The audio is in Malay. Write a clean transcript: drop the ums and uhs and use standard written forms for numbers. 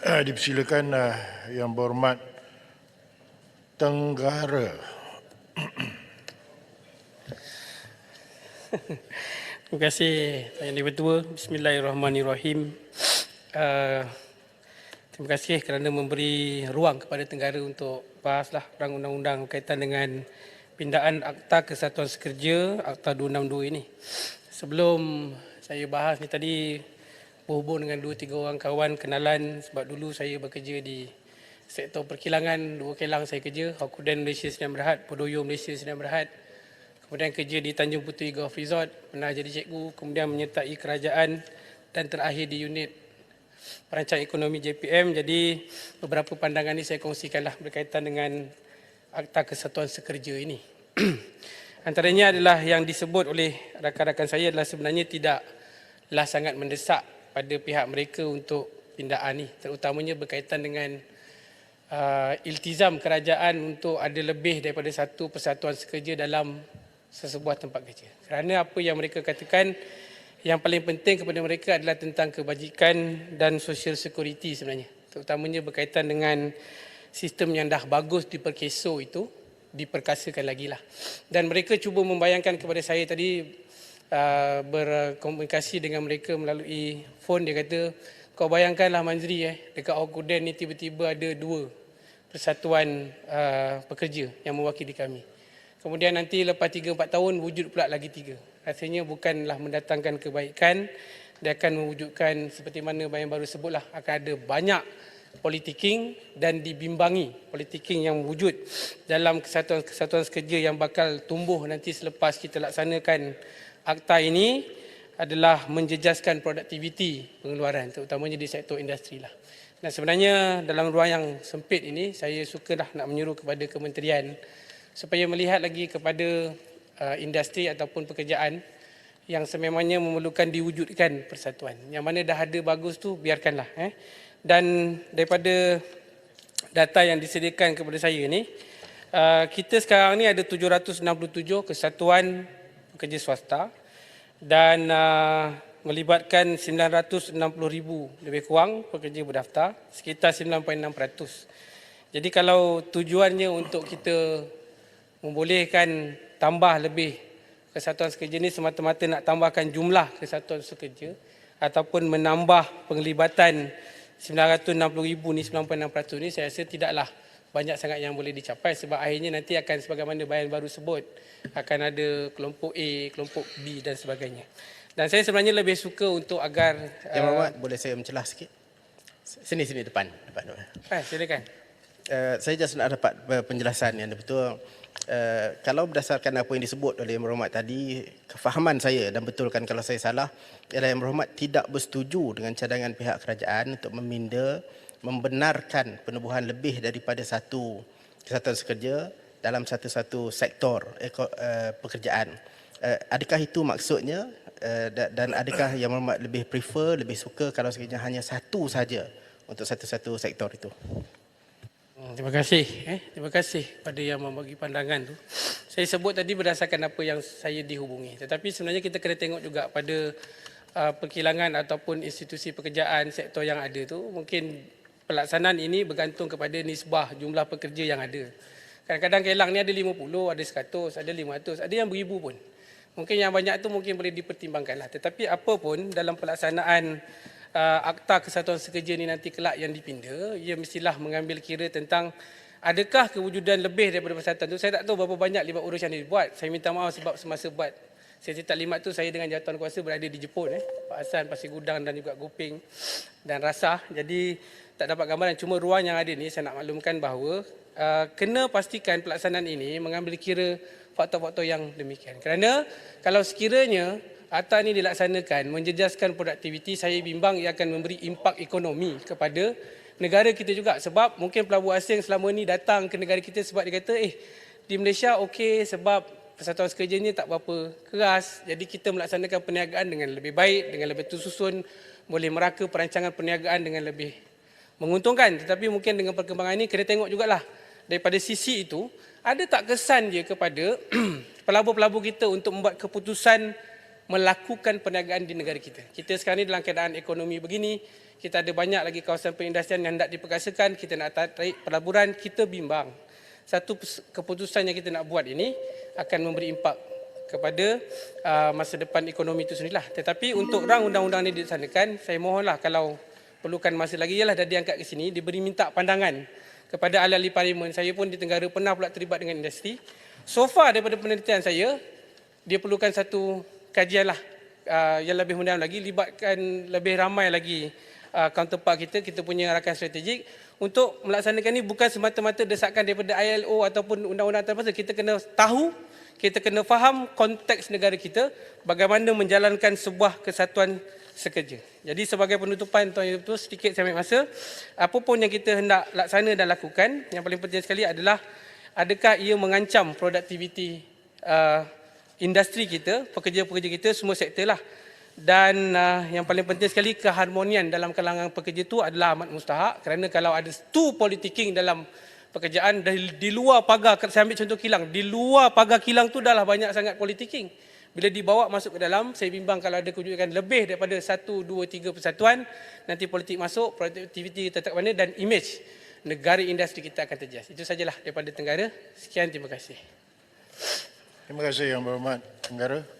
Dipersilakan Yang Berhormat Tenggara. Terima kasih Yang Di-Pertua. Bismillahirrahmanirrahim. Terima kasih kerana memberi ruang kepada Tenggara untuk bahaslah rang undang-undang berkaitan dengan pindaan Akta Kesatuan Sekerja Akta 262 ini. Sebelum saya bahas ni tadi berhubung dengan 2-3 orang kawan kenalan, sebab dulu saya bekerja di sektor perkilangan, 2 kilang saya kerja, Hakudan Malaysia Sdn Bhd, Podoyo Malaysia Sdn Bhd. Kemudian kerja di Tanjung Puteri Golf Resort, pernah jadi cikgu, kemudian menyertai kerajaan dan terakhir di unit perancang ekonomi JPM. Jadi beberapa pandangan ini saya kongsikanlah berkaitan dengan Akta Kesatuan Sekerja ini. Antaranya adalah yang disebut oleh rakan-rakan saya adalah sebenarnya tidaklah sangat mendesak pada pihak mereka untuk pindaan ini, terutamanya berkaitan dengan iltizam kerajaan untuk ada lebih daripada satu persatuan sekerja dalam sesebuah tempat kerja. Kerana apa yang mereka katakan, yang paling penting kepada mereka adalah tentang kebajikan dan social security sebenarnya. Terutamanya berkaitan dengan sistem yang dah bagus diperkeso itu, diperkasakan lagi lah. Dan mereka cuba membayangkan kepada saya tadi, berkomunikasi dengan mereka melalui phone, dia kata, kau bayangkanlah Manzri, dekat Hakudan ni tiba-tiba ada 2 persatuan pekerja yang mewakili kami. Kemudian nanti lepas 3-4 tahun wujud pula lagi 3. Rasanya bukanlah mendatangkan kebaikan, dia akan mewujudkan seperti mana Bayan baru sebutlah, akan ada banyak politiking dan dibimbangi politiking yang wujud dalam kesatuan sekerja yang bakal tumbuh nanti selepas kita laksanakan akta ini adalah menjejaskan produktiviti pengeluaran, terutamanya di sektor industri lah. Dan sebenarnya dalam ruang yang sempit ini, saya sukalah nak menyuruh kepada kementerian supaya melihat lagi kepada industri ataupun pekerjaan yang sememangnya memerlukan diwujudkan persatuan. Yang mana dah ada bagus tu, biarkanlah. Dan daripada data yang disediakan kepada saya ni, kita sekarang ni ada 767 kesatuan pekerja swasta dan melibatkan 960,000 lebih kurang pekerja berdaftar, sekitar 9.6%. Jadi kalau tujuannya untuk kita membolehkan tambah lebih kesatuan sekerja ini semata-mata nak tambahkan jumlah kesatuan sekerja ataupun menambah penglibatan 960,000 ni, 9.6% ni, saya rasa tidaklah banyak sangat yang boleh dicapai sebab akhirnya nanti akan sebagaimana Bayan baru sebut, akan ada kelompok A, kelompok B dan sebagainya. Dan saya sebenarnya lebih suka untuk agar... Yang Berhormat, boleh saya mencelah sikit? Sini depan. Silakan. Saya just nak dapat penjelasan yang betul. Kalau berdasarkan apa yang disebut oleh Yang Berhormat tadi, kefahaman saya dan betulkan kalau saya salah, ialah Yang Berhormat tidak bersetuju dengan cadangan pihak kerajaan untuk meminda, membenarkan penubuhan lebih daripada satu kesatuan sekerja dalam satu-satu sektor pekerjaan. Adakah itu maksudnya, dan adakah Yang Berhormat lebih prefer, lebih suka kalau sekiranya hanya satu saja untuk satu-satu sektor itu? Terima kasih. Terima kasih pada yang membagi pandangan tu. Saya sebut tadi berdasarkan apa yang saya dihubungi. Tetapi sebenarnya kita kena tengok juga pada perkilangan ataupun institusi pekerjaan sektor yang ada tu. Mungkin pelaksanaan ini bergantung kepada nisbah jumlah pekerja yang ada. Kadang-kadang kilang ni ada 50, ada 100, ada 500, ada yang 1000 pun. Mungkin yang banyak tu mungkin boleh dipertimbangkan lah. Tetapi apa pun dalam pelaksanaan Akta Kesatuan Sekerja ni nanti kelak yang dipinda, ia mestilah mengambil kira tentang adakah kewujudan lebih daripada persatuan tu. Saya tak tahu berapa banyak libat urusan yang dibuat. Saya minta maaf sebab semasa buat Sertifikat Limat tu saya dengan jawatan kuasa berada di Jepun, Pak Hassan, Pasir Gudang dan juga Gopeng dan Rasah. Jadi tak dapat gambaran. Cuma ruang yang ada ni saya nak maklumkan bahawa kena pastikan pelaksanaan ini mengambil kira faktor-faktor yang demikian. Kerana kalau sekiranya Akta ini dilaksanakan menjejaskan produktiviti, saya bimbang ia akan memberi impak ekonomi kepada negara kita juga. Sebab mungkin pelabur asing selama ini datang ke negara kita sebab dia kata, di Malaysia okey sebab persatuan sekerja ni tak berapa keras. Jadi kita melaksanakan perniagaan dengan lebih baik, dengan lebih tersusun, boleh meraka perancangan perniagaan dengan lebih menguntungkan. Tetapi mungkin dengan perkembangan ini kena tengok jugalah daripada sisi itu, ada tak kesan dia kepada pelabur-pelabur kita untuk membuat keputusan melakukan perniagaan di negara kita. Kita sekarang ni dalam keadaan ekonomi begini, kita ada banyak lagi kawasan perindustrian yang hendak diperkasakan, kita nak tarik pelaburan, kita bimbang. Satu keputusan yang kita nak buat ini akan memberi impak kepada masa depan ekonomi itu sendirilah. Tetapi untuk rang undang-undang ini dilaksanakan, saya mohonlah kalau perlukan masa lagi, ialah dah diangkat ke sini, diberi minta pandangan kepada ahli-ahli parlimen. Saya pun di Tenggara pernah pula terlibat dengan industri. So far daripada penelitian saya, dia perlukan satu kajian lah yang lebih mendalam lagi, libatkan lebih ramai lagi counterpart kita punya rakan strategik untuk melaksanakan ini bukan semata-mata desakan daripada ILO ataupun undang-undang antarabangsa. Kita kena tahu, kita kena faham konteks negara kita, bagaimana menjalankan sebuah kesatuan sekerja. Jadi sebagai penutupan, Tuan Yang Betul, sedikit saya ambil masa, apa pun yang kita hendak laksana dan lakukan, yang paling penting sekali adalah adakah ia mengancam produktiviti industri kita, pekerja-pekerja kita, semua sektor lah. Dan yang paling penting sekali, keharmonian dalam kalangan pekerja itu adalah amat mustahak, kerana kalau ada too politicking dalam pekerjaan, di luar pagar, saya ambil contoh kilang, di luar pagar kilang tu dah lah banyak sangat politicking. Bila dibawa masuk ke dalam, saya bimbang kalau ada kewujudan lebih daripada 1, 2, 3 persatuan, nanti politik masuk, produktiviti kita tak mana, dan image negara industri kita akan terjejas. Itu sajalah daripada Tenggara. Sekian, terima kasih. Terima kasih Yang Berhormat Tenggara.